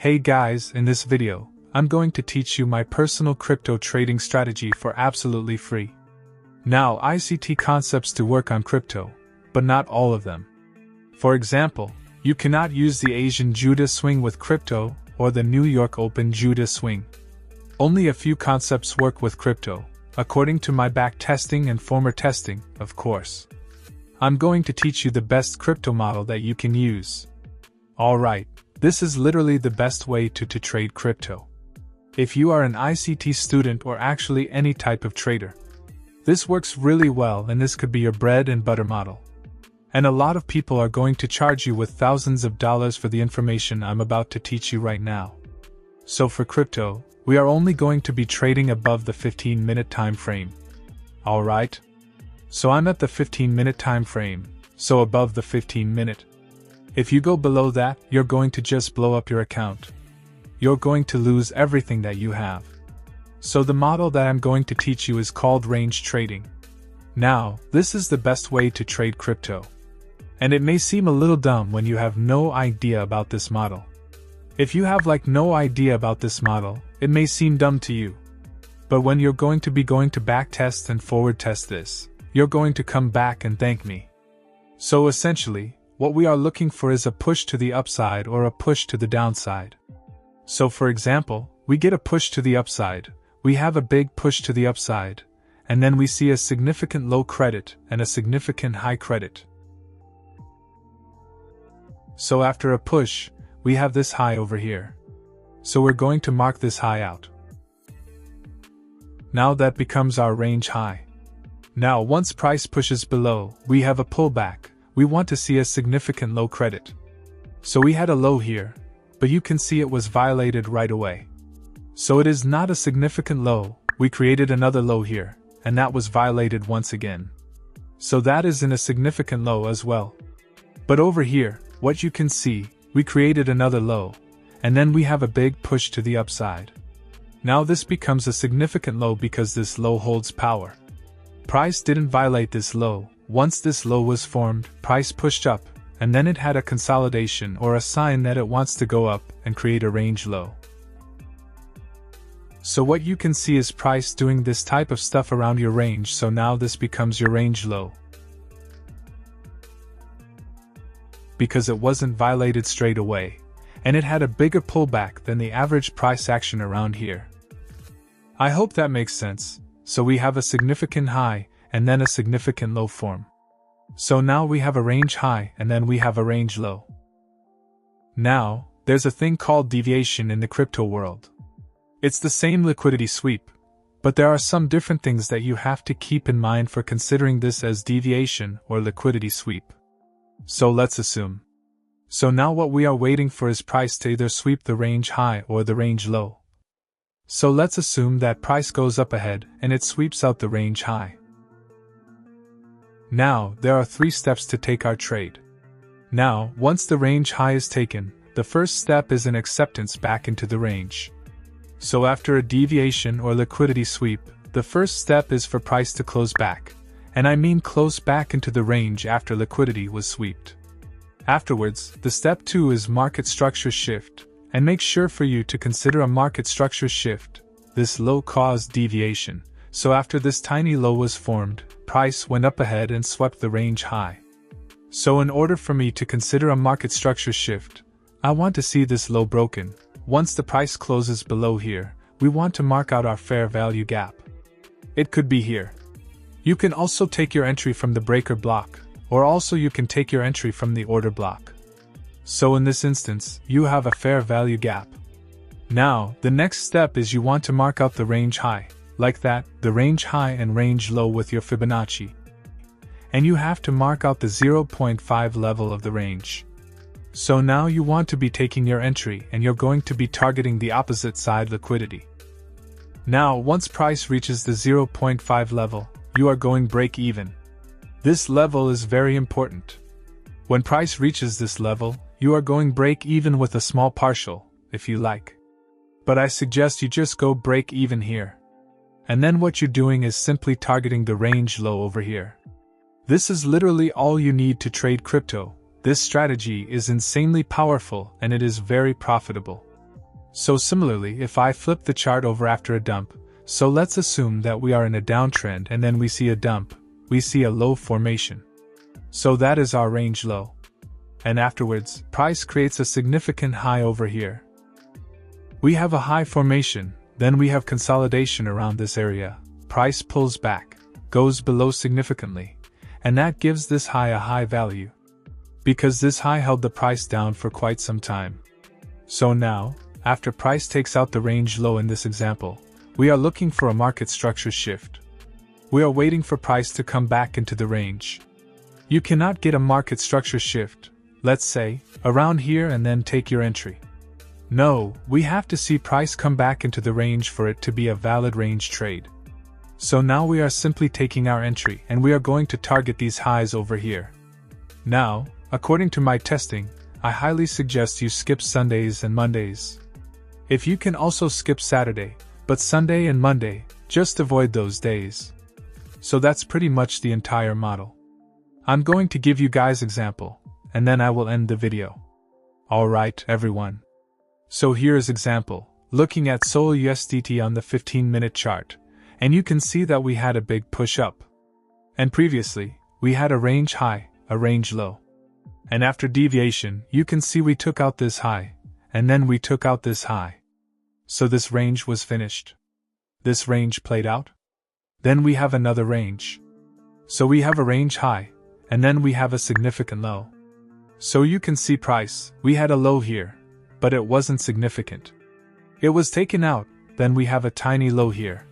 Hey guys, in this video, I'm going to teach you my personal crypto trading strategy for absolutely free. Now, ICT concepts to work on crypto, but not all of them. For example, you cannot use the Asian Judah swing with crypto or the New York Open Judah swing. Only a few concepts work with crypto, according to my back testing and former testing, of course. I'm going to teach you the best crypto model that you can use. Alright, this is literally the best way to trade crypto. If you are an ICT student or actually any type of trader, this works really well and this could be your bread and butter model. And a lot of people are going to charge you with thousands of dollars for the information I'm about to teach you right now. So for crypto, we are only going to be trading above the 15-minute time frame. Alright? So I'm at the 15-minute time frame, so above the 15-minute. If you go below that, you're going to just blow up your account. You're going to lose everything that you have. So the model that I'm going to teach you is called range trading. Now, this is the best way to trade crypto. And it may seem a little dumb when you have no idea about this model. If you have no idea about this model, it may seem dumb to you. But when you're going to back test and forward test this, you're going to come back and thank me. So essentially, what we are looking for is a push to the upside or a push to the downside. So for example, we get a push to the upside, we have a big push to the upside, and then we see a significant low credit and a significant high credit. So after a push, we have this high over here. So we're going to mark this high out. Now that becomes our range high. Now once price pushes below, we have a pullback. We want to see a significant low credit. So we had a low here, but you can see it was violated right away. So it is not a significant low, we created another low here, and that was violated once again. So that is in a significant low as well. But over here, what you can see, we created another low, and then we have a big push to the upside. Now this becomes a significant low because this low holds power. Price didn't violate this low. Once this low was formed, price pushed up, and then it had a consolidation or a sign that it wants to go up and create a range low. So what you can see is price doing this type of stuff around your range, so now this becomes your range low. Because it wasn't violated straight away, and it had a bigger pullback than the average price action around here. I hope that makes sense. So we have a significant high, and then a significant low form. So now we have a range high and then we have a range low. Now, there's a thing called deviation in the crypto world. It's the same liquidity sweep, but there are some different things that you have to keep in mind for considering this as deviation or liquidity sweep. So let's assume. So now what we are waiting for is price to either sweep the range high or the range low. So let's assume that price goes up ahead and it sweeps out the range high. Now, there are 3 steps to take our trade. Now, once the range high is taken, the first step is an acceptance back into the range. So after a deviation or liquidity sweep, the first step is for price to close back, and I mean close back into the range after liquidity was swept. Afterwards, the step 2 is market structure shift, and make sure for you to consider a market structure shift. This low caused deviation. So after this tiny low was formed, price went up ahead and swept the range high. So in order for me to consider a market structure shift, I want to see this low broken. Once the price closes below here, we want to mark out our fair value gap. It could be here. You can also take your entry from the breaker block, or also you can take your entry from the order block. So in this instance, you have a fair value gap. Now, the next step is you want to mark out the range high. Like that, the range high and range low with your Fibonacci. And you have to mark out the 0.5 level of the range. So now you want to be taking your entry and you're going to be targeting the opposite side liquidity. Now, once price reaches the 0.5 level, you are going break even. This level is very important. When price reaches this level, you are going break even with a small partial, if you like. But I suggest you just go break even here. And then what you're doing is simply targeting the range low over here. This is literally all you need to trade crypto. This strategy is insanely powerful and it is very profitable. So similarly, if I flip the chart over after a dump, so let's assume that we are in a downtrend and then we see a dump, we see a low formation. So that is our range low. And afterwards, price creates a significant high over here. We have a high formation, then we have consolidation around this area, price pulls back, goes below significantly, and that gives this high a high value. Because this high held the price down for quite some time. So now, after price takes out the range low in this example, we are looking for a market structure shift. We are waiting for price to come back into the range. You cannot get a market structure shift, let's say, around here and then take your entry. No, we have to see price come back into the range for it to be a valid range trade. So now we are simply taking our entry and we are going to target these highs over here. Now, according to my testing, I highly suggest you skip Sundays and Mondays. If you can also skip Saturday, but Sunday and Monday, just avoid those days. So that's pretty much the entire model. I'm going to give you guys example, and then I will end the video. Alright everyone. So here is example, looking at Sjh0GpMxR on the 15-minute chart, and you can see that we had a big push up. And previously, we had a range high, a range low. And after deviation, you can see we took out this high, and then we took out this high. So this range was finished. This range played out. Then we have another range. So we have a range high, and then we have a significant low. So you can see price, we had a low here, but it wasn't significant. It was taken out, then we have a tiny low here.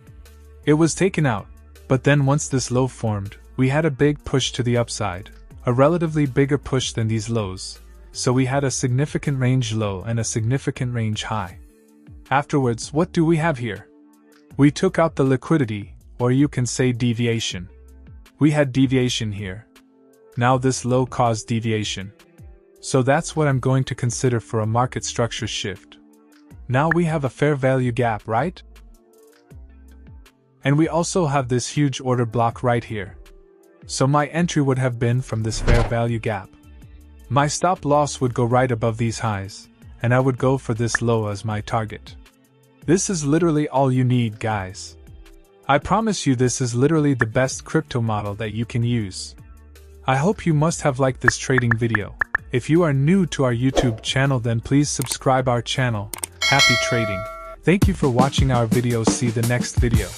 It was taken out, but then once this low formed, we had a big push to the upside, a relatively bigger push than these lows, so we had a significant range low and a significant range high. Afterwards, what do we have here? We took out the liquidity, or you can say deviation. We had deviation here. Now this low caused deviation. So that's what I'm going to consider for a market structure shift. Now we have a fair value gap, right? And we also have this huge order block right here. So my entry would have been from this fair value gap. My stop loss would go right above these highs, and I would go for this low as my target. This is literally all you need, guys. I promise you this is literally the best crypto model that you can use. I hope you must have liked this trading video. If you are new to our YouTube channel, then please subscribe our channel. Happy trading. Thank you for watching our videos. See the next video.